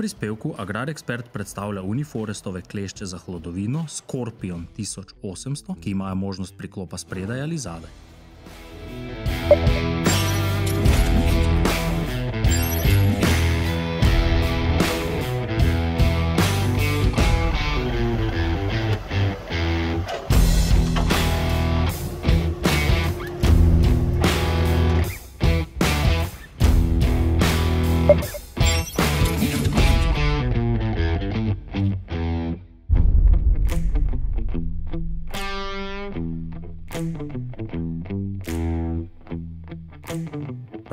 prispevku Agrar Expert predstavlja Uniforestove klešče za hlodovino Scorpion 1800, ki imajo možnost priklopa spredaj ali zadaj.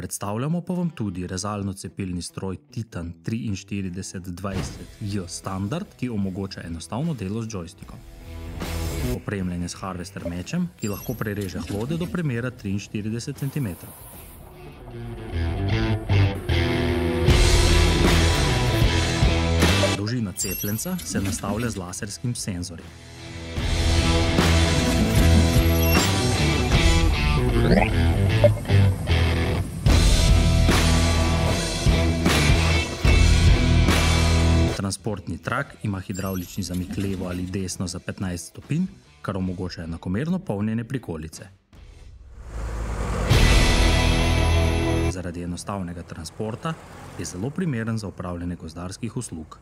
Predstavljamo pa vam tudi rezalno-cepilni stroj Titan 4320J standard, ki omogoča enostavno delo z joystickom. Opremljen je s harvester mečem, ki lahko prereže hlode do premera 43 cm. Dolžina cepljenca se nastavlja z laserskim senzorjem. Transportni trak ima hidravlični zamik levo ali desno za 15 stopinj, kar omogoča enakomerno polnjenje prikolice. Zaradi enostavnega transporta je zelo primeren za opravljanje gozdarskih uslug.